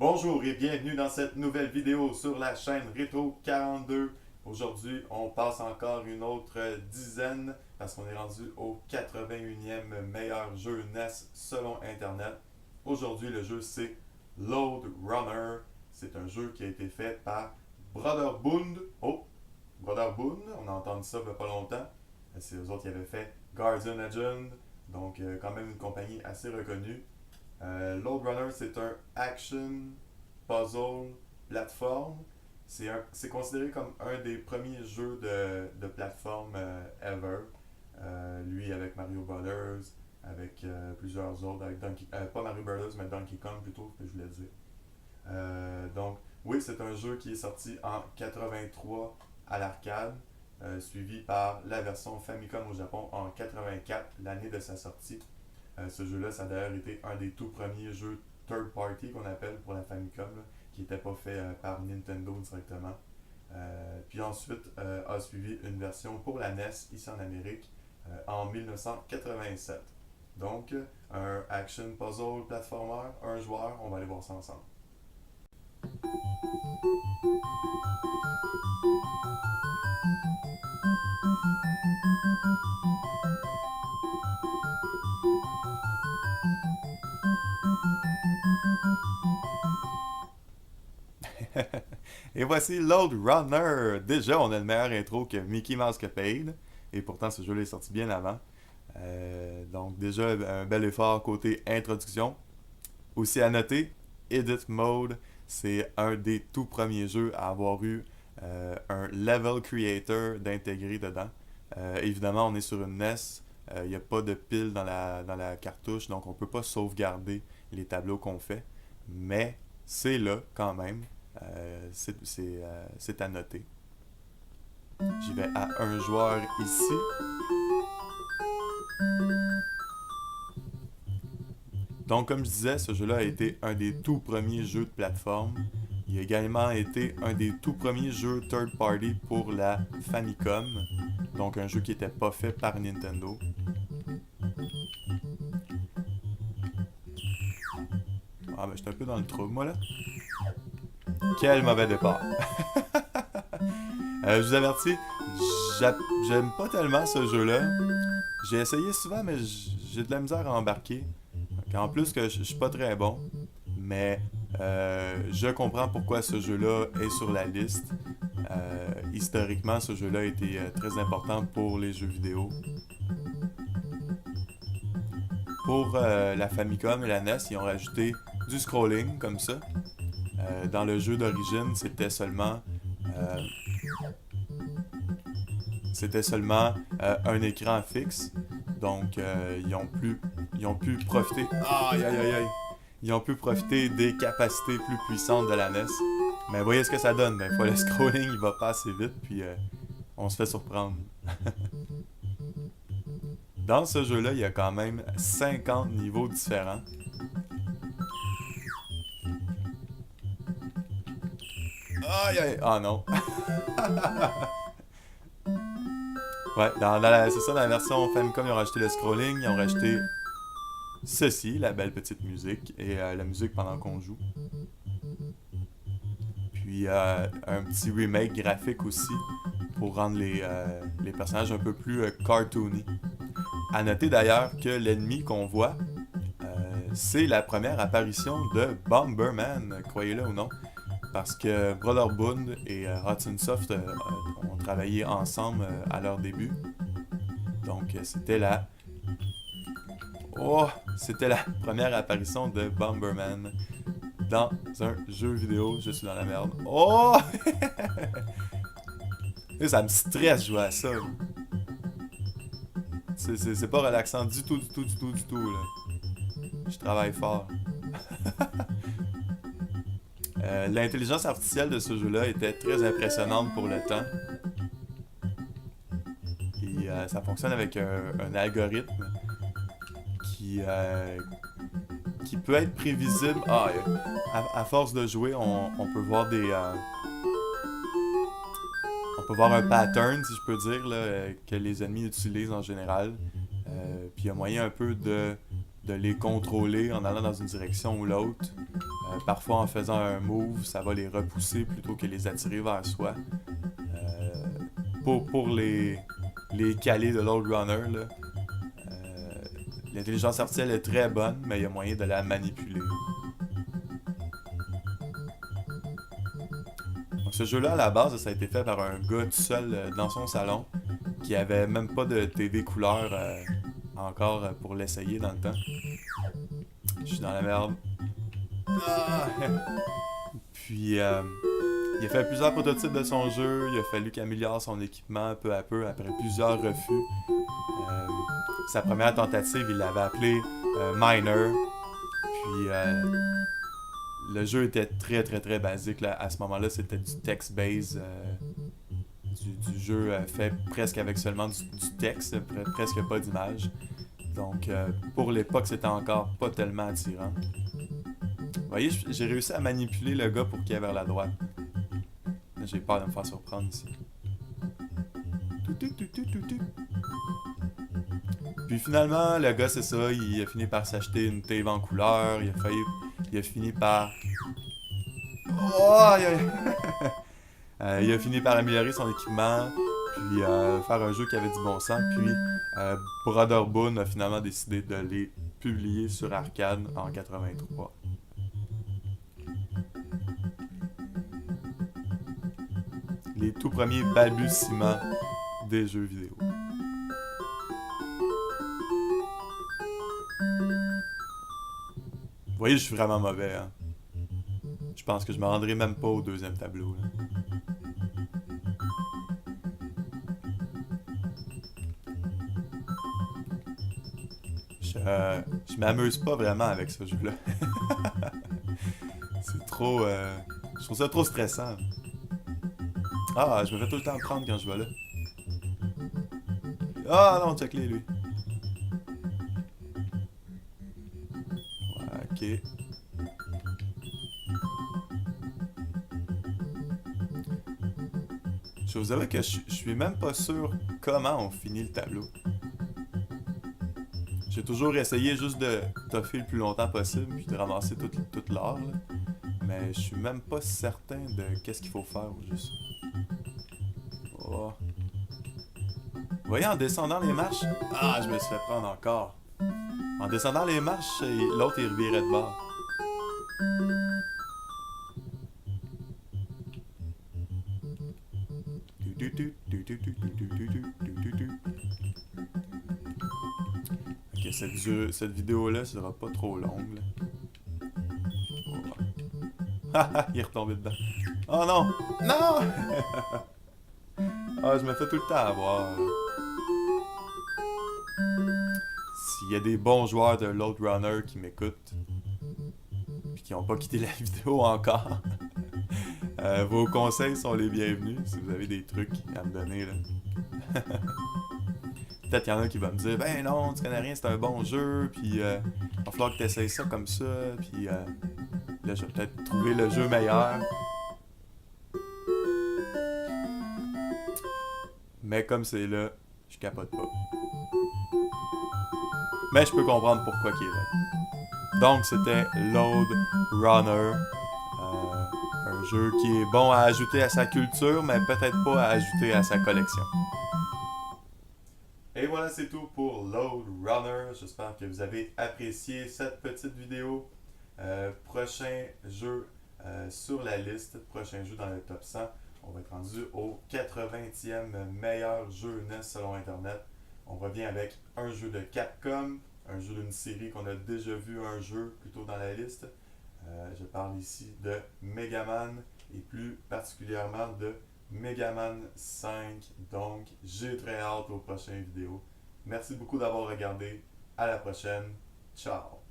Bonjour et bienvenue dans cette nouvelle vidéo sur la chaîne Retro 42. Aujourd'hui, on passe encore une autre dizaine parce qu'on est rendu au 81e meilleur jeu NES selon Internet. Aujourd'hui, le jeu c'est Load Runner. C'est un jeu qui a été fait par Brotherbound. Oh, Brotherbound, on a entendu ça il n'y a pas longtemps. C'est eux autres qui avaient fait Guardian Legend, donc quand même une compagnie assez reconnue. Load Runner, c'est un action puzzle plateforme. C'est considéré comme un des premiers jeux de plateforme ever. Lui avec Mario Brothers, avec plusieurs autres, avec Donkey, pas Mario Brothers, mais Donkey Kong plutôt, que je voulais dire. Donc, oui, c'est un jeu qui est sorti en 83 à l'arcade, suivi par la version Famicom au Japon en 84, l'année de sa sortie. Ce jeu-là, ça a d'ailleurs été un des tout premiers jeux third party qu'on appelle pour la Famicom, là, qui n'était pas fait par Nintendo directement. Puis ensuite a suivi une version pour la NES ici en Amérique en 1987. Donc, un action puzzle platformer, un joueur, on va aller voir ça ensemble. Et voici Load Runner. Déjà, on a le meilleur intro que Mickey Mouse Capade. Et pourtant, ce jeu-là est sorti bien avant. Donc, déjà, un bel effort côté introduction. Aussi à noter, Edit Mode, c'est un des tout premiers jeux à avoir eu un Level Creator d'intégrer dedans. Évidemment, on est sur une NES. Il n'y a pas de pile dans la cartouche, donc on ne peut pas sauvegarder les tableaux qu'on fait. Mais c'est là quand même. C'est à noter. J'y vais à un joueur ici. Donc, comme je disais, ce jeu-là a été un des tout premiers jeux de plateforme. Il a également été un des tout premiers jeux third party pour la Famicom. Donc, un jeu qui n'était pas fait par Nintendo. Ah, ben, j'étais un peu dans le trouble, moi, là. Quel mauvais départ. Je vous avertis, j'aime pas tellement ce jeu-là. J'ai essayé souvent, mais j'ai de la misère à embarquer. En plus que je suis pas très bon, mais je comprends pourquoi ce jeu-là est sur la liste. Historiquement, ce jeu-là a été très important pour les jeux vidéo. Pour la Famicom et la NES, ils ont rajouté du scrolling comme ça. Dans le jeu d'origine, euh, c'était seulement un écran fixe. Donc, ils ont pu profiter. Aïe, aïe, aïe, aïe. Ils ont pu profiter des capacités plus puissantes de la NES. Mais voyez ce que ça donne. Ben, fois le scrolling, il va pas assez vite, puis on se fait surprendre. Dans ce jeu-là, il y a quand même 50 niveaux différents. Aïe, aïe, ah non. Ouais, c'est ça, dans la version Famicom, ils ont rajouté le scrolling, ils ont rajouté ceci, la belle petite musique, et la musique pendant qu'on joue. Puis un petit remake graphique aussi, pour rendre les personnages un peu plus cartoony. À noter d'ailleurs que l'ennemi qu'on voit, c'est la première apparition de Bomberman, croyez-le ou non. Parce que Brotherbound et Hudson Soft ont travaillé ensemble à leur début. Donc c'était la première apparition de Bomberman dans un jeu vidéo. Je suis dans la merde. Oh! Et ça me stresse jouer à ça. C'est pas relaxant du tout, du tout, du tout, du tout. Là. Je travaille fort. L'intelligence artificielle de ce jeu-là était très impressionnante pour le temps. Et ça fonctionne avec un algorithme qui peut être prévisible. À force de jouer, on peut voir on peut voir un pattern, si je peux dire, là, que les ennemis utilisent en général. Puis il y a moyen un peu de les contrôler en allant dans une direction ou l'autre. Parfois, en faisant un move, ça va les repousser plutôt que les attirer vers soi. Pour les caler de Load Runner, là, l'intelligence artificielle est très bonne, mais il y a moyen de la manipuler. Donc, ce jeu-là, à la base, ça a été fait par un gars tout seul dans son salon qui avait même pas de TV couleur encore pour l'essayer dans le temps. Je suis dans la merde. Ah! Puis, il a fait plusieurs prototypes de son jeu. Il a fallu qu'il améliore son équipement peu à peu après plusieurs refus. Sa première tentative, il l'avait appelé Miner. Puis, le jeu était très très très basique. Là. À ce moment-là, c'était du text-based. Du jeu fait presque avec seulement du texte, presque pas d'image. Donc, pour l'époque, c'était encore pas tellement attirant. Vous voyez, j'ai réussi à manipuler le gars pour qu'il aille vers la droite. Là, j'ai peur de me faire surprendre ici. Puis finalement, le gars, c'est ça, il a fini par s'acheter une TV en couleur, il a fini par... Oh, il a fini par améliorer son équipement, puis faire un jeu qui avait du bon sens, puis Brotherboon a finalement décidé de les publier sur arcade en 83. Les tout premiers balbutiements des jeux vidéo. Vous voyez, je suis vraiment mauvais, hein. Je pense que je me rendrai même pas au deuxième tableau, là. Je m'amuse pas vraiment avec ce jeu-là. C'est trop... je trouve ça trop stressant. Ah, je me fais tout le temps prendre quand je vais là. Ah non, check-les, lui. Ouais, ok. Je vous avoue que je suis même pas sûr comment on finit le tableau. J'ai toujours essayé juste de toffer le plus longtemps possible puis de ramasser toute l'or, là. Mais je suis même pas certain de qu'est-ce qu'il faut faire au juste. Oh. Vous voyez, en descendant les marches... Ah, je me suis fait prendre encore. En descendant les marches, l'autre il revirait de bord. Ok, cette vidéo-là sera pas trop longue. Haha, il est retombé dedans. Oh non! Non! Ah, je me fais tout le temps avoir. S'il y a des bons joueurs de Load Runner qui m'écoutent, puis qui n'ont pas quitté la vidéo encore, vos conseils sont les bienvenus si vous avez des trucs à me donner, là. Peut-être qu'il y en a qui vont me dire, ben non, tu connais rien, c'est un bon jeu, puis il va falloir que tu essayes ça comme ça, puis là, je vais peut-être trouver le jeu meilleur. Mais comme c'est là, je capote pas. Mais je peux comprendre pourquoi il est là. Donc c'était Load Runner. Un jeu qui est bon à ajouter à sa culture, mais peut-être pas à ajouter à sa collection. Et voilà, c'est tout pour Load Runner. J'espère que vous avez apprécié cette petite vidéo. Prochain jeu sur la liste, prochain jeu dans le top 100. On va être rendu au 80e meilleur jeu NES selon Internet. On revient avec un jeu de Capcom, un jeu d'une série qu'on a déjà vu un jeu plus tôt dans la liste. Je parle ici de Megaman et plus particulièrement de Megaman 5. Donc, j'ai très hâte aux prochaines vidéos. Merci beaucoup d'avoir regardé. À la prochaine. Ciao!